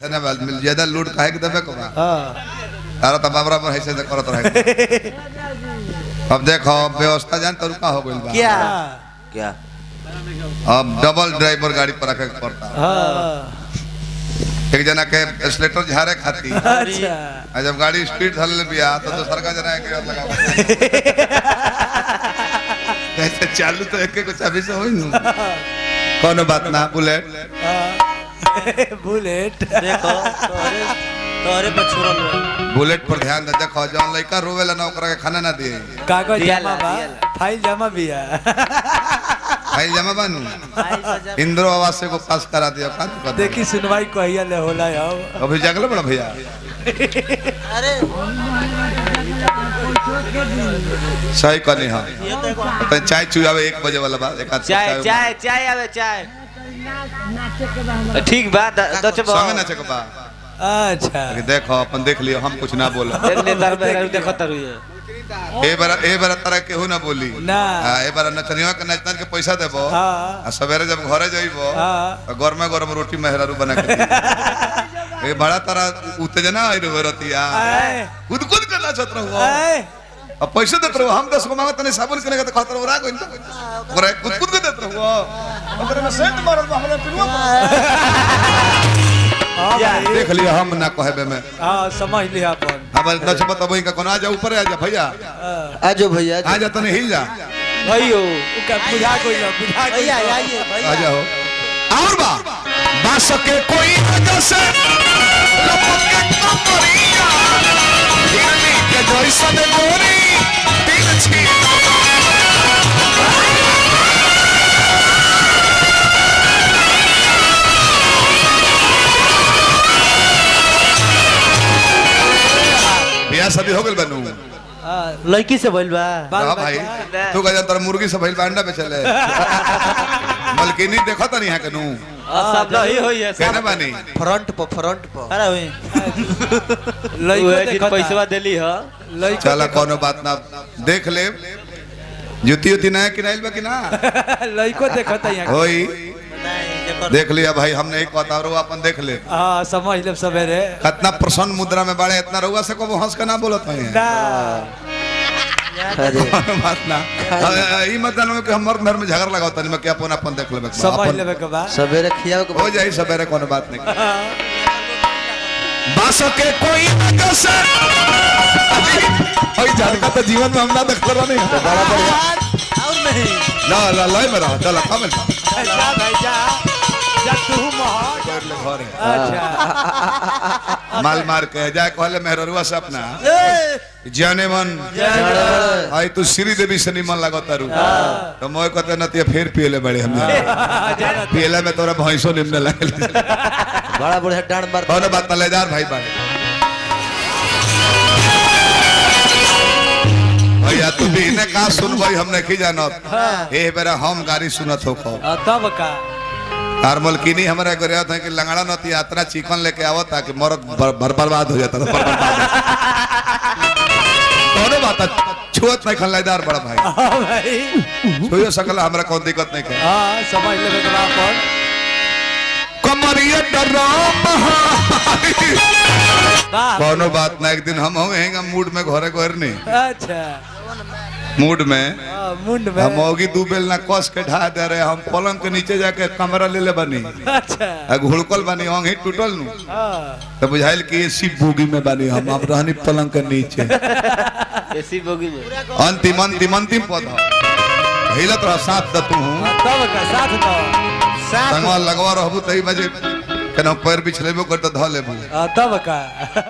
धन्यवाद मिल ज्यादा लूट काहे के दबे को हां तारा त बाबरा पर ऐसे करत रहे। अब देखो व्यवस्था जान तो रुका हो गइल बा क्या क्या अब डबल ड्राइवर गाड़ी पर रखे पड़ता। हां एक जना के स्लेटर झारे खाती अच्छा जब गाड़ी स्पीड धल बिया तो दूसर का जना के लगा ऐसे चालू तो एक को चाबी से होई न कोनो बात ना बुलेट बुलेट देखो तोरे पर छोड़ल बुलेट पर ध्यान दे। देखो जौन लइका रोवेला ना ओकरा के खाना ना दिए कागज जमा बा फाइल जमा बिया भाई जमा बानू इंद्रो आवास से को पास करा दिया का दिक्कत देखी सुनवाई कहिया ले होला अब अभी जगले बड़ा भैया अरे सही कनी हां तो चाय चुआवे 1 बजे वाला बात एक चाय चाय चाय आवे चाय ठीक बात दचबो संग नाचे के बा अच्छा देखो अपन देख लियो हम कुछ ना बोला देख ले दर में देखो तरु ए बार तरह केहू ना बोली ना ए बार नचनिया के नचतन के पैसा देबो हां सवेरे जब घरे जइबो हां गरमा गरम रोटी मेहरारू बना के ए बड़ा तरह उत्तेजना आई रहतिया खुद खुद के नाचत रहो अब पैसे देत रहो हम 10 को मांगत नहीं साबुन के तो कहत रहो राग ओकरा खुद खुद के देत रहो ओकरे में सेंट मारल बा हमरा पिलवा देख लिया हम ना कहबे में हां समझ लिया अपन अब नच बताबो का कोना जा ऊपर आ जा भैया आ जाओ भैया आ जा तने हिल जा भैयो उका बुझा कोई ना बुझा भैया आइए आ जाओ और बा बास के कोई वजह से लपके कमरिया हिरनी के जैसन गोरी दिल छी बियाह शादी हो गेल बनू लड़की से बोल बा हां भाई तू कह जा तर मुर्गी से भइल अंडा बेचले मलकिनी देखो त नहीं है कनु सब नहीं होई है कहना बानी फ्रंट पर अरे हुई लइको देखो पैसा देली ह चला कोनो बात ना देख ले जुती उती नया किनाइल बा कि ना लइको देखत है होई देख लिया भाई हमने एक बात और अपन देख ले हां समझ ले सवेरे कितना प्रसन्न मुद्रा में बाड़े इतना रहुआ से को हंस के ना बोलत है ना अरे बात ना ई मत जानो कि हम मर्द में झगड़ा लगावत नहीं मैं क्या अपन देख लेबे समझ लेबे के बा सवेरे खियाओ के हो जाई सवेरे कोनो बात नहीं बास के कोई वजह से ओई जानका तो जीवन में हम ना देख रहा नहीं बड़ा बढ़िया और नहीं ला ला लाई मेरा चल कमल जा भाई जा जा तू मोहर कर ले घर अच्छा माल मार के जाए कहले मेहररुआ से अपना जाने मन आई तू श्री देवी से निमन लागतारू तो मोय कहते नतिया फिर पियले बड़े हमने पियला में तोरा भैंसो निमने लागल बड़ा बढ़िया डांड मार कौन बात मलेदार भाई बाड़े भैया तू भी ने का सुन भाई हमने की जानत ए बेरा हम गाड़ी सुनत हो को तब का नॉर्मल की नहीं हमारा गरिया था कि लंगड़ा नती यात्रा चिकन लेके आवत ताकि मरद बर्बाद हो जाता था कौन बात छुअत नहीं खलदार बड़ा भाई हां भाई छुयो सकल हमरा कोई दिक्कत नहीं के हां समझ लेबे के बा अपन कमरिया डराम वाह कोनो बात ना एक दिन हम होएगा मूड में घरे घर नहीं अच्छा मूड में मुंड में हम होगी दू बेल ना कस के ढा दे रहे हम पलंग के नीचे जाके कमरा ले ले बनी अच्छा घुड़कल बनी अंग ही टूटल नु हां तो बुझाइल कि एसी बोगी में बनी हम अब रहनी पलंग के नीचे एसी बोगी में अंतिम अंतिम अंतिम पद हिलत रह साथ द तू तब का साथ तो संगवा लगवा रहबू तई बजे केना पैर बिछलेबो कर त ध लेबू तब का